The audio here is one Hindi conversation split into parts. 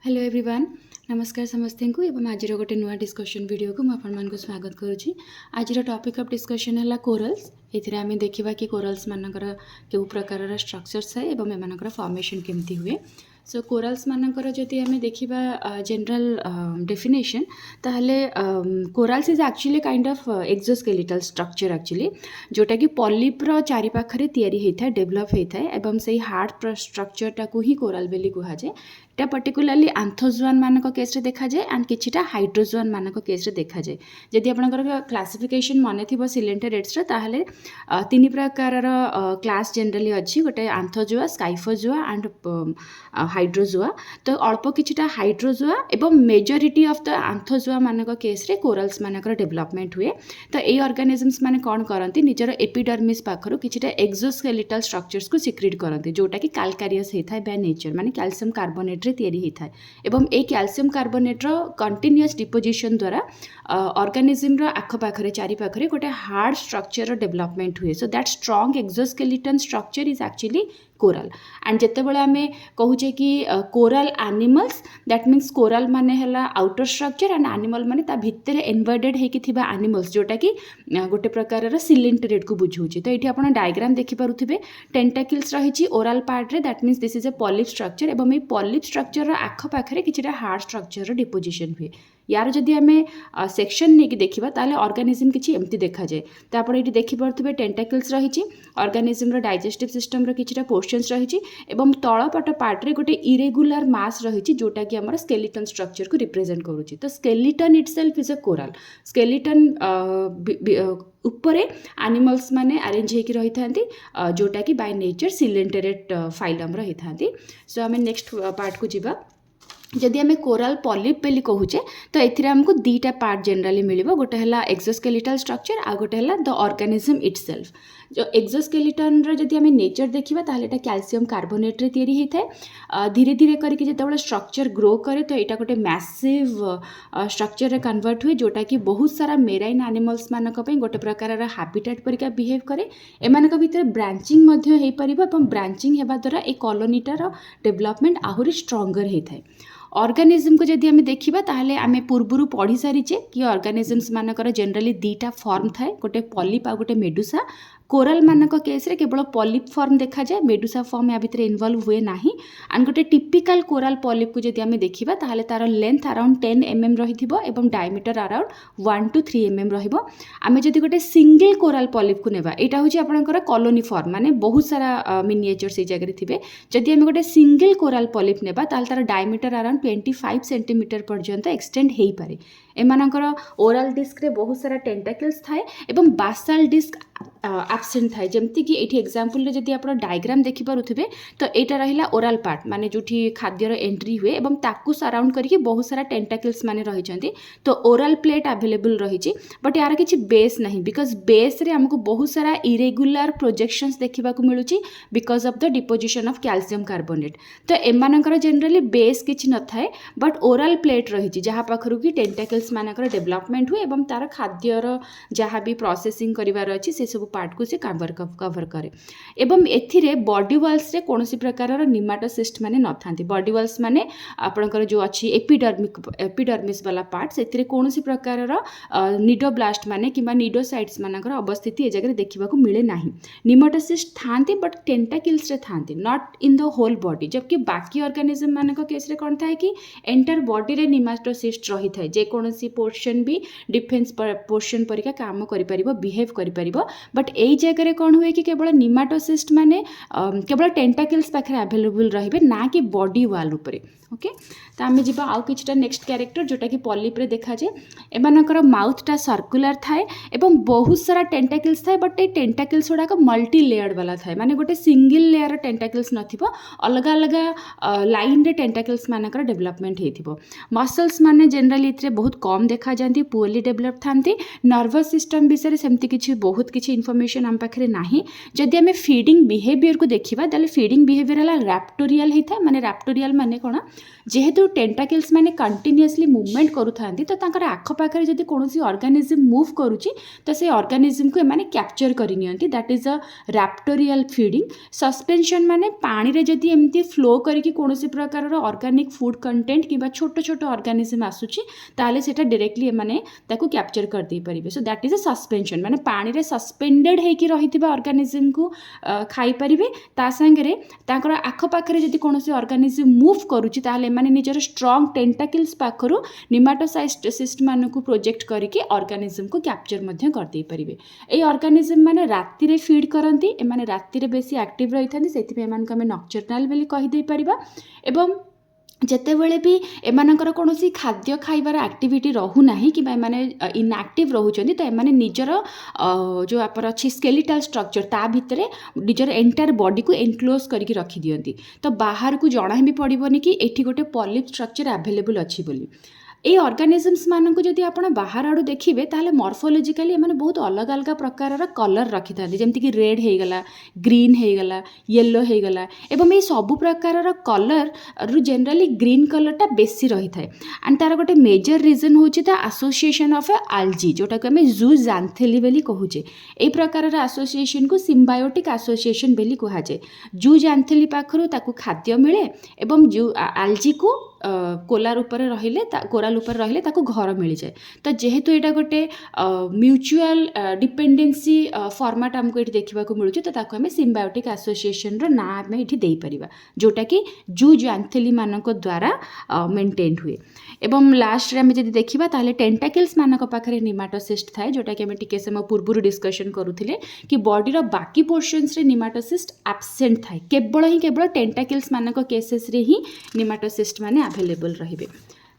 हेलो एवरीवन नमस्कार समस्त को एवं आज गोटे नुआ डिस्कशन वीडियो को मुझे स्वागत करुँची। आज टॉपिक ऑफ डिस्कशन है कोरल्स। ये आम देखा कि कोरल्स मानकर क्यों प्रकार स्ट्रक्चर्स थाए एवं एम फॉर्मेशन केमती हुए। सो कोरल्स मानकर जदि आम देखा जनरल डेफिनेशन ताहले corals is actually kind of exoskeletal structure actually जोटा कि पॉलिपर चारि पाखरे तैयारी होता है डेवलप होता है एवं से हार्ड स्ट्रक्चर टाकू ही कोरल बेली कहुए। एटा पर्टिकुलरली आंथोजोआन मानक केस रे देखा जाए एंड किछिटा हाइड्रोजोआन मानक केस रे देखा जाए। जदि आपनकर क्लासिफिकेशन मन थी सिलेंटरेट्स ताहले तीन प्रकार क्लास जनरली अच्छी गोटे आंथोजोआ स्काइफोजोआ एंड हाइड्रोजोआ। तो अल्प किछिटा हाइड्रोजोआ एवं मेजोरिटी ऑफ द आंथोजोआ मानक केस रे कोरल्स मानकर डेवलपमेंट हुए। तो ये ऑर्गेनिजम्स माने कौन करती निजर एपिडर्मिस पाखरु किछिटा एक्सोस्केलेटल स्ट्रक्चर्स को सिक्रेट करती जोटा कि कैल्कारियस होता है बाय नेचर माने कैल्शियम कार्बोनेट तैयारी होता है एवं ए कैल्शियम कार्बोनेट्र कंटिन्यूअस डिपोजिशन द्वारा ऑर्गेनिज्म आखपाखे चारि पाखरे गोटे हार्ड स्ट्रक्चर डेवलपमेंट हुए। So that strong exoskeleton structure is actually coral. And जितेबाला आम कहूचे कि coral animals that means coral माने हला आउटर स्ट्रक्चर एंड एनिमल माने ता भितर एनवर्डेड होइकि थिबा एनिमल्स जोटा कि गोटे प्रकार सिलेंटरेट को बुझाऊँ। तो ये आप डायग्राम देखिपे टेंटाकिल्स रही ओराल पार्ट रे that means this is a polyp structure एवं ये पॉलिप स्ट्रक्चर आखपाखे किछिटा हार्ड स्ट्रक्चर डिपोजिशन हुए। यार जदि आम सेक्शन नहीं देखा ताले ऑर्गेनिज्म किछि एमती देखा जाए। तो आप ये देखिपे टेंटाकिल्स रही ऑर्गेनिज्म डाइजेस्टिव सिस्टम रो किछिटा पोर्शंस रही एवं तलपट पार्ट रे गोटे इरेगुलर मास रही जोटा कि आमर स्केलेटन स्ट्रक्चर को रिप्रेजेंट करुच्ची। तो skeleton itself is a coral. Skeleton उपरे एनिमल्स माने अरेंज होकर रही था जोटा कि बाय नेचर सिलेंटरेट फाइलम रही था। सो आम नेक्स्ट पार्ट को जीवा। जदि आम कोरल पॉलिप बेली कहूचे तो ये आमको दीटा पार्ट जनरली मिलिबो। गोटे है एक्सोस्केलेटल स्ट्रक्चर आ गोटे है द ऑर्गेनिज्म इटसेल्फ। जो एक्सोस्केलेटन जदि आम नेचर देखा ताहले एटा कैल्शियम कार्बोनेट रे तैयारी होता है। धीरे धीरे करके जितेबाला स्ट्रक्चर ग्रो करे तो यहाँ गोटे मैसिव स्ट्रक्चर रे कन्वर्ट हुए जोटा कि बहुत सारा मेराइन एनिमल्स मानक पई गोटे प्रकार हैबिटेट परिका बिहेव करे। एमानक भितर ब्रांचिंग मध्य हो परिबो एवं ब्रांचिंग हेबा द्वारा ए कॉलोनीटार डेवलपमेंट आहुरी स्ट्रंगर होता है। ऑर्गेनिज्म को जदि आम देखा ताहले आम पूर्वर पढ़ी सारीचे कि ऑर्गेनिजम्स मानकर जनरली दीटा फॉर्म थाए गोटे पॉलिप आ गोटे मेडुसा। कोरल मानक केस रे केवल पॉलिप फॉर्म देखा जाए मेडुसा फॉर्म या भितर इन्वॉल्व हुए नाही। एंड गोटे टिपिकल कोरल पॉलिप को जदि आम देखा ताहले तार लेंथ अराउंड 10 mm रहिथिबो एवं डायमीटर अराउंड 1 to 3 mm रहिबो। आम जदि गोटे सिंगल कोरल पॉलिप को नेबा एटा होची आपनकर कॉलोनी फॉर्म माने बहुत सारा मिनिएचर से जगह थिबे। जदि आम गोटे सिंगल कोरल पॉलिप नेबा ताहले तार डायमीटर अराउंड 25 cm पर्यंत एक्सटेंड हो पारे। एमानकर ओरल डिस्क रे बहुत सारा टेंटाकल्स थाए एवं बासाल डिस्क एब्सेंट थाए। जमती कि ये एग्जांपल रे जदि आप डायग्राम देखि पारुथिबे तो एटा रहिला ओरल पार्ट माने जोठी खाद्यर एंट्री हुए एवं ताकू सराउंड करके बहुत सारा टेंटाकल्स माने रही छथि। तो ओरल प्लेट अवेलेबल रही बट यार किछि बेस नहीं बिकॉज बेस रे हमको बहुत सारा इरेगुलर प्रोजेक्शंस देखा मिलूची because of the deposition of calcium carbonate. तो एमानकर जनरली बेस किछि न थाए बट ओरल प्लेट रही जहाँ पाखरु कि टेंटाकल्स मानकर डेवलपमेंट हुए एवं तार खाद्यर जहाँ भी प्रोसेसिंग करिवार अछि से सब पार्ट को से कवर करे। एवं एथिरे बॉडी वॉल्स रे कोनोसी प्रकार निमाटोसिस्ट माने न थांती। बॉडी वॉल्स माने आपनकर जो अछि एपिडर्मिस वाला पार्ट सेथिरे कोनोसी प्रकार निडोब्लास्ट माने किबा निडोसाइट्स मानकर अवस्थिति ए जगह देखिबा को मिले नाही। निमाटोसिस्ट थांती बट टेंटाकल्स रे थांती not in the whole body. जबकि बाकी ऑर्गेनिज्म मानक केस रे कोन थाए कि एंटायर बॉडी रे निमाटोसिस्ट रही थाए जे कोनोसी पोर्शन भी डिफेंस पोर्शन परिका काम करि परिबो बिहेव करि परिबो। बट यही जगह कौन हुए कि केवल निमाटोसिस्ट माने केवल टेंटाकल्स पाखे अवेलेबल रहिबे ना कि बॉडी वाल उपरे। ओके तो आम जी आउ कि नेक्स्ट क्यारेक्टर जोटा कि पॉलिप रे देखा जाए। एमानकर माउथटा सर्कुलर थाए एवं बहुत सारा टेंटाकल्स थाए बट ये टेंटाकल्स गुड़ाक मल्टी लेयर्ड वाला थाए माने गोटे सिंगल लेयर टेंटाकल्स नथिबो अलग अलग लाइन रे टेंटाकल्स मानकर डेवलपमेंट हेथिबो। मसल्स माने जनरली इतरे बहुत कम देखा जाती, पुअरली डेभलप थांती। नर्वस सिस्टम विषय सेमती किछि बहुत किछि इनफॉरमेशन आम पाखरे नाही। जदि आमे फीडिंग बिहेवियर को देखिबा ताले फीडिंग बिहेवियर हला रैप्टोरियल हिथा, माने रैप्टोरियल माने कोन, जेहेतु टेंटाकल्स माने कंटिन्यूअसली मूवमेंट करूथांती तो तांकर आख पाखरे जदि कोनोसी ऑर्गेनिज्म मूव करूची तो से ऑर्गेनिज्म को माने कैप्चर करि नियंती, that is a raptorial feeding. Suspension माने पानी रे जदि एमती फ्लो करिकि कोनोसी प्रकार रो ऑर्गेनिक फूड कंटेंट किबा छोट छोट ऑर्गेनिज्म आसुची ताले सेटा डायरेक्टली माने ताकू कैप्चर कर दे परिबे। So that is a suspension, माने पानी रे सस्पेंडेड हेकि रहितिबा ऑर्गेनिज्म को खाई परिबे। ता संगे तांकर आख पाखरे जदि कोनोसी ऑर्गेनिज्म मूव करूची ताले माने निजर स्ट्रांग टेंटाकल्स पाखरु निमाटोसाइस्ट मानकु प्रोजेक्ट करिकि ऑर्गेनिज्म को कैप्चर मध्य कर दे परिबे। ए ऑर्गेनिज्म माने राति रे फीड करंती, ए माने राति रे बेसी एक्टिव रहिथांती, सेति एमान को हमें नॉक्टर्नल बेली कहि दे परिबा। एवं जेतेबेले भी एमानकर कोनोसी खाद्य खाइबार एक्टिविटी रहू नाही कि एमाने इनएक्टिव रहउचंदी तो एमाने निजर जो आपर अछि स्केलेटल स्ट्रक्चर ता भितरे निजर एंटायर बॉडी को एनक्लोज करके रखी दियंती, तो बाहर को जणा भी पड़िबोनी कि एठी गोटे पॉलिप स्ट्रक्चर अवेलेबल अछि बोली। ए ऑर्गेनिजम्स मानक जदि आपण बाहर आड़ू देखिबे ताले मॉर्फोलॉजिकली एमाने बहुत अलग अलग प्रकार कलर रखि थांती, जेमति कि रेड हे गला, ग्रीन हे गला, येलो हे गला। एवं ए सब प्रकार कलर रु जनरली ग्रीन कलरटा बेसी रही थाए। एंड तार गोटे मेजर रीजन होची द एसोसिएशन ऑफ आल्जी, जोटा को हमें जूजांथेली बेली कहूचे। ए प्रकार एसोसिएशन को सिम्बायोटिक एसोसिएशन बेली कहा जाए। जूजांथेली पाखरु ताकू खाद्य मिले एवं आल्जी को कोलार ऊपर रहिले कोराल ऊपर रहिले ताको घर मिल जाए। तो जेहेतु एटा गोटे म्यूचुअल डिपेंडेंसी फॉर्मेट हमको ये देखा मिलूँ, तो ताको हमें सिम्बायोटिक एसोसिएशन रो ना आम ये दे परिबा, जोटा कि जूजांथेली मानक द्वारा मेंटेन हुए। एवं लास्ट रे हमें जदि देखिबा ताले टेंटाकल्स मानक पाखरे निमाटोसिस्ट थाए, जोटा कि हमें टिके समय पूर्व डिस्कशन करूथिले कि बॉडी रो बाकी पोर्शंस रे निमाटोसिस्ट एब्सेंट थाए, केवल टेंटाकल्स मानक केसेस रे ही निमाटोसिस्ट माने अवेलेबल रहिबे।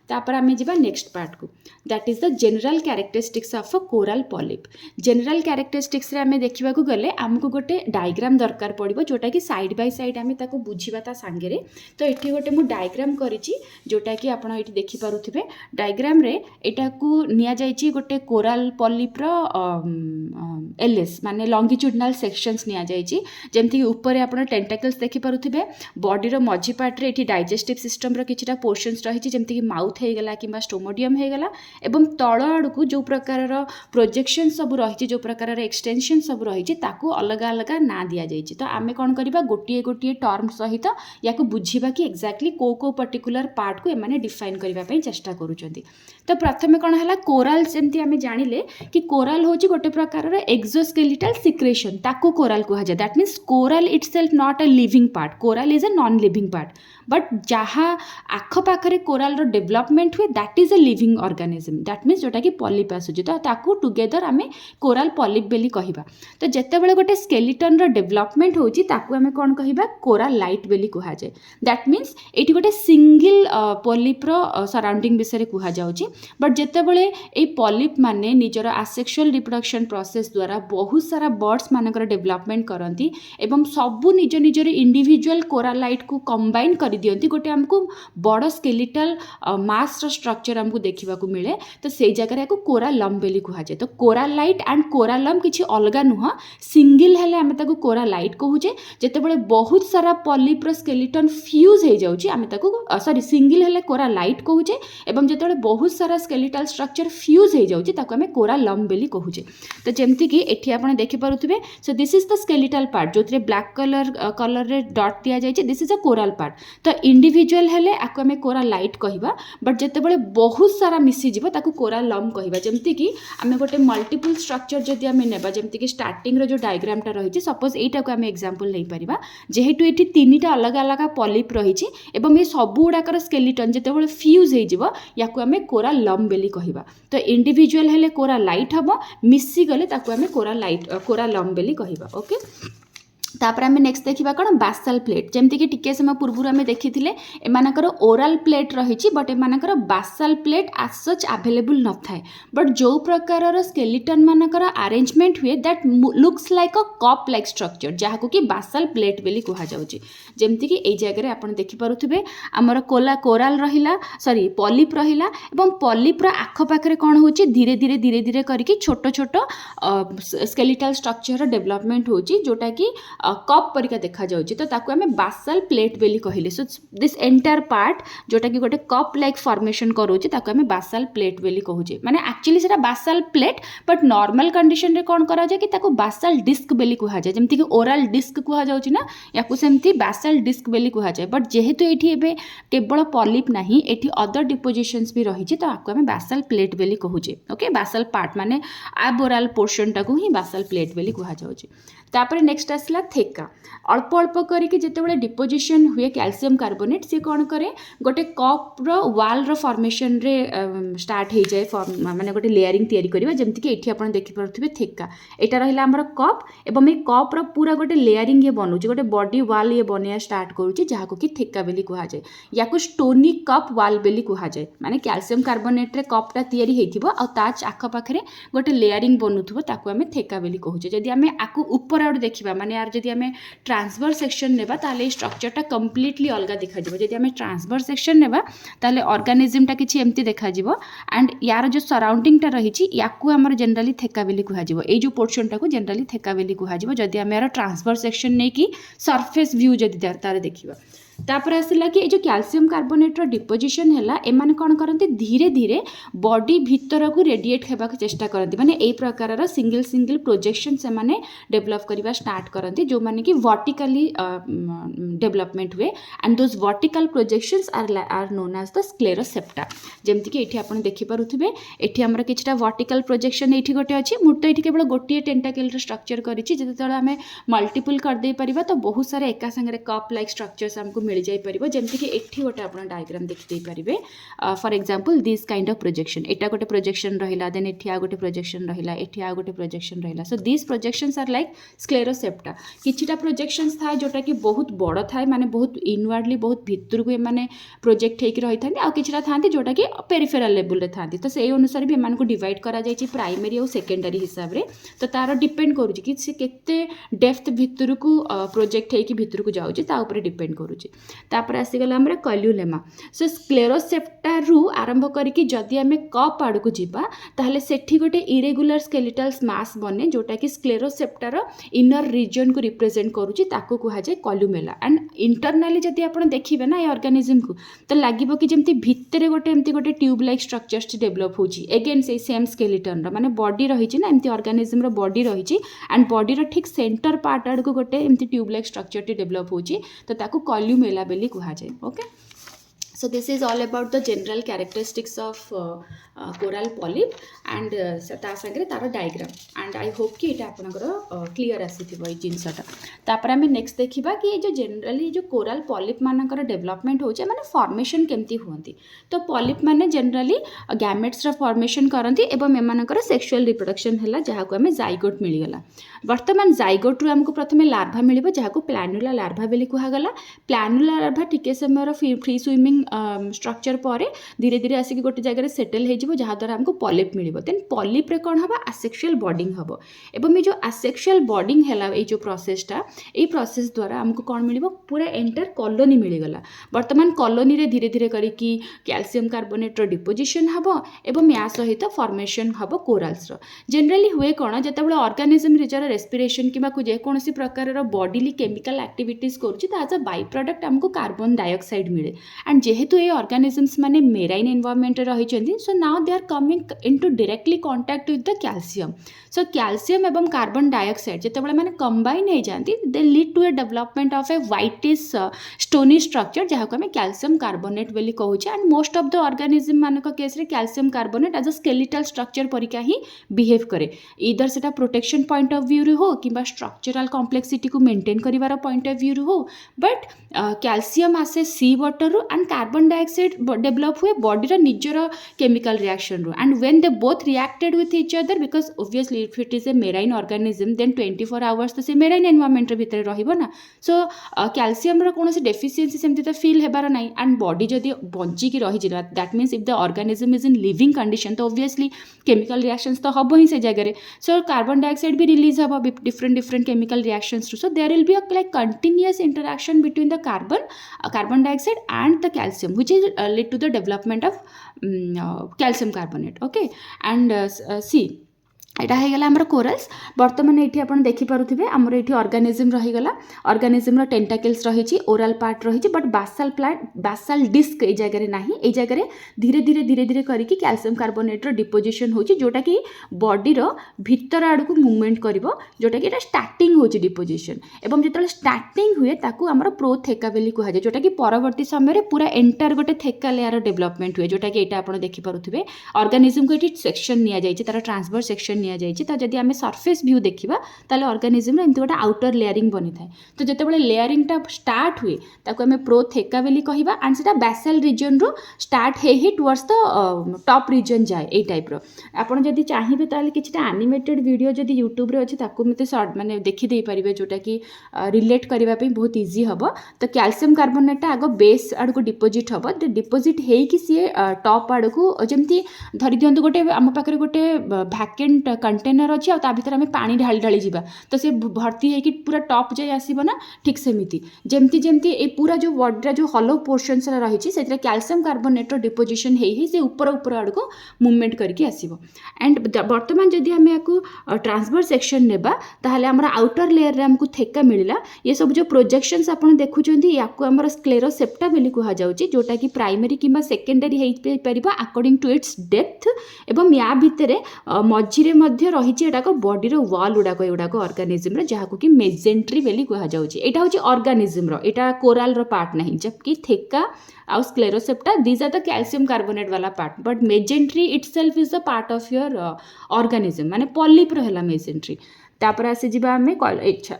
तापर आमे जिबा नेक्स्ट पार्ट को, that is the general characteristics of a coral polyp. General characteristics रे आमे देखिबा को गले हमको गोटे डायग्राम दरकार पड़िबो, जोटा कि साइड बाय साइड आमे ताको बुझिबा ता संगे रे। तो एठी गोटे मु डायग्राम करिछि, जोटा कि आपण एठी देखि पारुथिबे। डायग्राम रे एटा को निया जाइछि गोटे कोरल पॉलिप रो एलएस माने लॉन्गिट्यूडनल सेक्शंस निया जाइछि। जेमति कि ऊपर आपण टेंटाकल्स देखि पारुथिबे, बॉडी रो मझी पार्ट रे एठी डाइजेस्टिव सिस्टम रो किछिटा पोर्शंस रहिछि, जेमति कि माउथ हेगला कि स्टोमोडियम हेगला। एवं तल आड़ू जो प्रकार प्रोजेक्शन सब रही, जो प्रकार एक्सटेंशन सब रही, ताकू अलग अलग ना दि जाइए। तो आमे कौन करबा, गोटे गोटे टर्म सहित या बुझीबा कि एक्जाक्टली को पर्टिकुलर पार्ट को एमाने डिफाइन करबा पई चेष्टा करूचंती। तो प्रथमे कौन है, कोराल सेमती आमे जानिले कि कोराल होची गोटे प्रकार एक्सोस्केलेटल सिक्रेशन, ताकू कोराल कहा जाए। That means coral itself not a living part, coral is a non living part, but जहाँ आख पाखरे कोराल रो डेवलपमेंट हुए that is a living organism. That means जोटा कि पॉलिप आसुची, तो ताकू टुगेदर आमे कोराल पॉलिप बेली कहिबा। तो जेतेबेले गोटे स्केलेटन रो डेवलपमेंट होची ताकू आमे कोन कहिबा, कोराल लाइट बेली कहा जाए। दैट मीन्स एटी गोटे सिंगल पॉलिप रो सराउंडिंग विषय कहा जाउची। बट जेतेबेले ए पॉलिप माने निजर आसेक्सुअल रिप्रोडक्शन प्रोसेस द्वारा बहुत सारा बर्ड्स मानकर डेवलपमेंट करंती एवं सबु निज निजर इंडिविजुअल कोराल लाइट को कंबाइन कर दियंती, गोटे हमको बड़ स्केलेटल मास स्ट्रक्चर हमको देखा मिले। तो से जगह को कोरालम बेली कहा जाए। तो कोराल लाइट एंड कोरालम किसी अलग नुह, सिंगल हेले आमे ताको कोराल लाइट कहूचे। जेतेबेले बहुत सारा पॉलिप रो स्केलेटन फ्यूज हो जाउची आमे ताको सॉरी सिंगल हेले कोराल लाइट कहूचे, एवं जेतेबेले बहुत सारा स्केलेटल स्ट्रक्चर फ्यूज हो जाउची ताको आमे कोरालम बेली कहूचे। तो जेमति कि एठी आपण देखि पारुथिबे, so this is the skeletal part जोथरे ब्लैक कलर रे डॉट दिया जाइए, this is a coral part. तो इंडिविजुअल हेले आको आमे कोराल लाइट कहिबा, बट जेतेबेले बहुत सारा मिसी जिवो ताको कोरालम कहिबा। जेमति कि आमे गोटे मल्टीपल स्ट्रक्चर जदि आमे नेबा, जेमति कि स्टार्टिंग रो जो डायग्रामटा रहिछि, सपोज एटा को आमे एग्जांपल नै परिबा। जेहेतु एठी तीनटा अलग अलग पॉलिप रहिछि एवं ए सबु गुडाकर स्केलेटन जेतेबेले फ्यूज हे जिवो याको आमे कोरालम बेली कहिबा। तो इंडिविजुअल हेले कोराल लाइट हबो, मिसी गले ताको आमे कोराल लाइट कोरालम बेली कहिबा। ओके, तापर आम नेक्स्ट देखा कौन बासाल प्लेट जमीक टिके समय पूर्व आम देखी एमानकर ओराल प्लेट रही बट एमानकर बासाल प्लेट आज सच आवेलेबल न थाए बट जो प्रकार स्केलेटन मानकर अरेंजमेंट हुए that looks like a cup like structure जहाँ कि बासाल प्लेट बोली कहुच्छे जमीक ये जगह आप देखिपे आमर कोराल रहा सॉरी पॉलिप रहा पॉलिप्र आखपाखे कौन हो धीरे धीरे धीरे धीरे करके छोट छोट स्केलेटल स्ट्रक्चर डेवलपमेंट हो जोटा कि कप परिका देखा जाउची तो ताकू आमे बासाल प्लेट बेली कहिले सो दिस एंटायर पार्ट जोटा कि गोटे कप लाइक फॉर्मेशन करूची ताकू आमे बासाल प्लेट बेली कहूचे माने एक्चुअली सेटा बासाल प्लेट बट नॉर्मल कंडीशन रे कोन करा जाय कि ताकू बासाल डिस्क बेली कहा जाय जेमति कि ओरल डिस्क कहा जाउची ना याकू सेमति बासाल डिस्क बेली कहा जाय बट जेहेतु एठी एबे केवल पॉलिप नाही एठी अदर डिपोजिशंस भी रही तो आपको आमे बासाल प्लेट बेली कहूचे ओके बासाल पार्ट माने एबोरल पोर्शन टाकू ही बासाल प्लेट बेली कहा जाउची तापर नेक्स्ट आसला थेका अल्प अल्प करके जितेबाला डिपोजिशन हुए कैल्शियम कार्बोनेट सी कौन करे गोटे कप वाल फॉर्मेशन रे स्टार्ट हो जाए माने गोटे लेयरिंग तैयारी करबा जेमति कि एठी आपण देखि परथुबे थेका एटा रहिला हमर कप एवं ए कप रो पूरा गोटे लेयरिंग ये बनउची गोटे बॉडी वाल ये बनिया स्टार्ट करूची जहाको कि थेका बेली कहा जाए याकू स्टोनी कप वाल बेली कहा जाए माने कैल्शियम कार्बोनेट रे कपटा तैयारी हेथिबो आ ताच आख पाखरे गोटे लेयरिंग बनुथबो ताकू आमे थेका बेली कहूचे जदि आमे आकू ऊपर आउट देखिबा माने यार जदि आमे ट्रांसफर सेक्शन नेबा ताले स्ट्रक्चरटा कंप्लीटली अलग देखा जिवो जदि आमे ट्रांसफर सेक्शन नेबा ताले ऑर्गेनिज्मटा किछि एम्ति देखा जिवो एंड यार जो सराउंडिंगटा रहिछि याकू हमर जनरली थेका बेली कहा जिवो ए जो पोर्शनटा को जनरली थेका बेली कहा जिवो जदि आमे यार ट्रांसफर सेक्शन नै कि सरफेस व्यू जदि तार देखिबा तापर आसला कि जो कैल्शियम कार्बोनेटर डिपोजिशन है एमाने कौन करते धीरे धीरे बॉडी भीतर को रेडिएट होगा चेष्टा करती माने ए प्रकार सिंगल सिंगल प्रोजेक्शन से माने डेवलप करवा स्टार्ट करती जो माने कि वर्टिकली डेवलपमेंट हुए and those vertical projections are known as the sclerosepta जमती कि एठी आपण देखि पारुथिबे एठी हमर किछटा वर्टिकल प्रोजेक्शन एठी गोटे अछि मु तो एठी केवल गोटिए टेंटाकल स्ट्रक्चर करिछि जेतेतळे आमे मल्टीपल कर दे परिबा तो बहुत सारे एका संगे कप लाइक स्ट्रक्चर्स हमको मिल जाई परिबो जेमति कि एठी गोटे आपण डायग्राम देखि दे परिबे for example this kind of projection एटा गोटे प्रोजेक्शन रहिला देन एठी आ गोटे प्रोजेक्शन रहिला एठी आ गोटे प्रोजेक्शन रहिला so this projections are like sclerosepta किछिटा प्रोजेक्शंस थाए जोटा कि बहुत बड़ थाए माने बहुत इनवर्डली बहुत भितर को माने प्रोजेक्ट हेकि रहि थांती आ किछिटा थांती जोटा कि पेरिफेरल लेवल रे थांती तो से अनुसार भी एमान को डिवाइड करा जाई छि प्राइमरी और सेकेंडरी हिसाब रे तो तार डिपेंड करू कि से केते डेप्थ भितर को प्रोजेक्ट हेकि भितर को जाउ छि ता ऊपर डिपेंड करू छि तापर आसीगला हमरा कल्युलेमा सो स्क्लेरोसेप्टा रु आरंभ करके जदि आमे कप आड़ को जिबा ताहले सेठी गोटे इरेगुलर स्केलेटल मास बने जोटा कि स्क्लेरोसेप्टार इनर रीजन को रिप्रेजेंट करूची ताको कुहा जाय कल्युमेला एंड इंटरनली जदि आपण देखिबे ना ए ऑर्गेनिज्म को तो लागिबो कि जेमति भितरे गोटे एमति गोटे ट्यूब लाइक स्ट्रक्चर्स डेवलप होची अगेन से सेम स्केलेटन रो माने बॉडी रहिची ना एमति ऑर्गेनिज्म रो बॉडी रहिची एंड बॉडी रो ठीक सेंटर पार्ट आड़ को गोटे एमति ट्यूब लाइक स्ट्रक्चर टी डेवलप होची तो ताको कल्युमेला बेली कुहा जाय okay so this is all about the general characteristics of coral polyp and ता संगे तार डायग्राम एंड आई होप कि एटा आपनकर क्लियर आसीथिबो ए जिंसटा तापर हम नेक्स्ट देखिबा कि जो जनरली जो कोराल पॉलिप मानकर डेवलपमेंट होचे माने फॉर्मेशन केमती होंती तो पॉलिप माने जनरली गैमेट्स रा फॉर्मेशन करंती एवं एमानकर सेक्सुअल रिप्रोडक्शन हला जहा को हमें जाइगोट मिल गला वर्तमान जाइगोट रु हमको प्रथमे लार्भा मिलिबो जहा को प्लानुला लार्भा बेली कुहा गला प्लानुला लार्भा टिके समय फ्री स्विमिंग स्ट्रक्चर पर धीरे धीरे आसिक गोटे जगह सेटल हो जहाँ द्वारा हमको पॉलिप मिल देन पॉलिप रे कौन हम आसेक्सुअल बॉडिंग हम एवं ये जो आसेक्सुअल बॉडिंग है ये जो प्रोसेसटा ये प्रोसेस द्वारा हमको कौन मिल पूरा एंटर कॉलोनी मिलगला वर्तमान कॉलोनी रे धीरे धीरे करके कैल्शियम कार्बोनेट डिपोजिशन हम एवं या सहित फॉर्मेशन हम कोराल्स जनरली हुए कौन जिते ऑर्गेनिज्म रिजर रेस्पिरेशन कि जेकोसी प्रकार बॉडीली केमिकल एक्टिविटीज कर बाई प्रोडक्ट हमको कार्बन डाइऑक्साइड मिले एंड जेहेतु ये ऑर्गेनिजम्स माने मेराइन एनवायरनमेंट रही so now they are coming into directly contact with the calcium so calcium एवं कार्बन डाइऑक्साइड जितेबाला माने कंबाइन हो जाती they lead to a development of a whitish stony structure जहाँ को हमें कैल्शियम कार्बोनेट बोली कहूचे and most of the organism मानक केस रे calcium carbonate as a skeletal structure परिका ही बिहेव करे इधर सेटा प्रोटेक्शन पॉइंट ऑफ व्यू रे हो किंबा स्ट्रक्चरल कॉम्प्लेक्सिटी को मेंटेन करिवार पॉइंट ऑफ व्यू रे हो बट कैल्शियम आसे sea water and carbon dioxide develop हुए बॉडी निजर केमिकल रिएक्शन रू and when they both reacted with each other because obviously if it is a marine organism then 24 hours तो से मेराइन एनवायरमेंट भितर रहिबो ना सो कैल्शियम रो कोनोसी डेफिशिएंसी सेमती तो फील हेबार नाही एंड बॉडी जदि बंचिकी रही जिला that means if the organism is in living condition तो ऑब्वियसली केमिकल रिएक्शंस तो हबो ही से जगह सो कार्बन डाइऑक्साइड भी रिलीज हबो different chemical reactions so there will be a like continuous interaction between the carbon dioxide and the calcium which is lead to the development of calcium carbonate okay and सी एटा होगा आमर कोरल्स बर्तमान ये आप देखिपे आमर ये ऑर्गेनिज्म रहीगला ऑर्गेनिज्म टेंटाकल्स रही ओराल पार्ट रही बट बासाल डिस्क ये जगह ना ये जगह धीरे धीरे करके कैल्शियम कार्बोनेट डिपोजिशन हो जोटा कि बॉडी भीतर आड़ को मूवमेंट कर जोटा कि स्टार्टिंग हो डिपोजिशन एवं जो स्टार्टिंग हुए ताकू आमर प्रोथेका बोली कहुए जोटा कि परवर्ती समय पूरा एंटायर गोटे थेका लेयर डेवलपमेंट हुए जोटा कि यहाँ आप देखिपे ऑर्गेनिज्म को ये सेक्शन नि जाइए तार ट्रांसफर सेक्शन तो जदि आम सरफेस व्यू देखा ताले ऑर्गेनिज्म एमती गोटे आउटर लेयरिंग बनी थाए तो जिते लेयरिंगटा स्टार्ट हुए ताको आम प्रोथेका बोली कहवा एंड से बेसल रिजन रू स्टार्ट हे टुवर्ड्स द टॉप रिजन जाए ये टाइप्र आपड़ जदि चाहिए ताले किछटा एनिमेटेड वीडियो जदि यूट्यूब अच्छे ताकू मत सर्ट माने देखिदे पारे जोटा कि रिलेट करने बहुत इजी हम तो कैल्शियम कार्बोनेट आग बेस आड़ को डिपोजिट हम डिपोजिट होगी सी टॉप आड़ को जमी धरी दिंतु गोटे आम पाखे गोटे भैकेंट कंटेनर अच्छी आ भर आम पा ढाली ढाली जावा तो सी भर्ती होगी पूरा टॉप जाए आसब ना ठीक सेमती जमती जमती ये पूरा जो बॉडी जो हलो पोर्शन रही से कैल्शियम कार्बोनेट डिपोजिशन से ऊपर ऊपर आड़ को मूवमेंट करके आसब एंड बर्तमान जदि आम या ट्रांसफर सेक्शन नेबा ताहले आमर आउटर लेयर रे हमको थेका मिलला ये सब जो प्रोजेक्शंस आपन देखुचंदी याको आमर स्क्लेरोसेप्टा बोली कहा जाउची जोटा कि प्राइमरी किंबा सेकेंडरी हेई परिबा अकॉर्डिंग टू इट्स डेप्थ एवं या भितरे मझिरे मध्य रही बॉडीर वाल गुड़ाक एगुड़ाक ऑर्गेनिज्म जहाँ कि मेजेंट्री बोली कहा जाउची एटा होची ऑर्गेनिज्म एटा कोराल रो पार्ट नहीं जबकि थेका आउ sclerosepta these are the calcium carbonate वाला part but mesentery itself is the part of your organism माने पॉलिप रहला मेजेंट्री तापर आसी जीवा आमे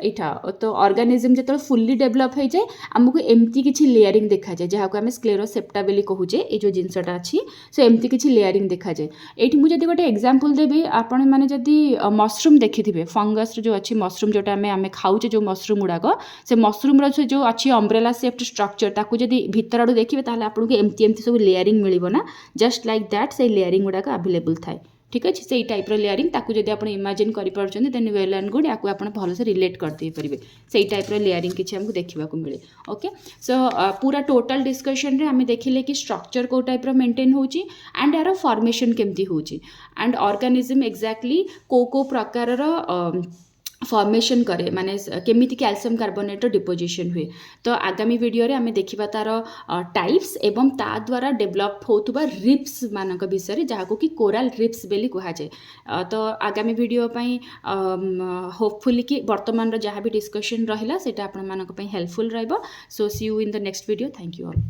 इठा तो ऑर्गेनिज्म जो फुल्ली डेवलप हो जाए आमको एमती किसी लेयरिंग देखा जाए जहाँ को आम स्क्लेरोसेप्टा बोली कहूचे ये जो जिनसटा अच्छी सो एमती किसी लेयरिंग देखा जाए ये मुझे गोटे एग्जांपल देवी आपण मैंने जदि मशरूम देखिथे फंगस जो अच्छी मशरूम जोटा आम खाऊचे जो मशरूम गुड़ाक से मशरूम जो अच्छी अम्ब्रेला शेप्ड स्ट्रक्चर ताकू जदि भीतर आड़ू देखिए ताहले आपको एमती एमती सब लेयरिंग मिलिबो ना जस्ट लाइक दैट से लेयरिंग गुड़ाक अवेलेबल थाए ठीक अच्छे से टाइप्र लेयरिंग ताकू जब आप इमेजिन करें देन वेल एंड गुड या आप भल से रिलेट करदे पारे से टाइप्र लेयरिंग किसी आमको देखा मिले ओके सो पूरा टोटल डिस्कशन रे आम देखिले कि स्ट्रक्चर को टाइप्र मेंटेन होची एंड यार फॉर्मेशन केमती होची एंड ऑर्गेनिज्म एक्जाक्टली को प्रकार फॉर्मेशन करे माने केमिति कैल्शियम कार्बोनेट डिपोजिशन हुए तो आगामी वीडियो रे आमे देखिबा तार टाइप्स एवं ता द्वारा डेवलप होतुबा रिप्स मानक विषय जहाँ को कि कोराल रिप्स बेली कहा जाए तो आगामी वीडियो पई होपफुली कि वर्तमान जहाँ भी डिस्कशन रहिला सेटा आपण मानक पई हेल्पफुल रहइबो so see you in the next video thank you all.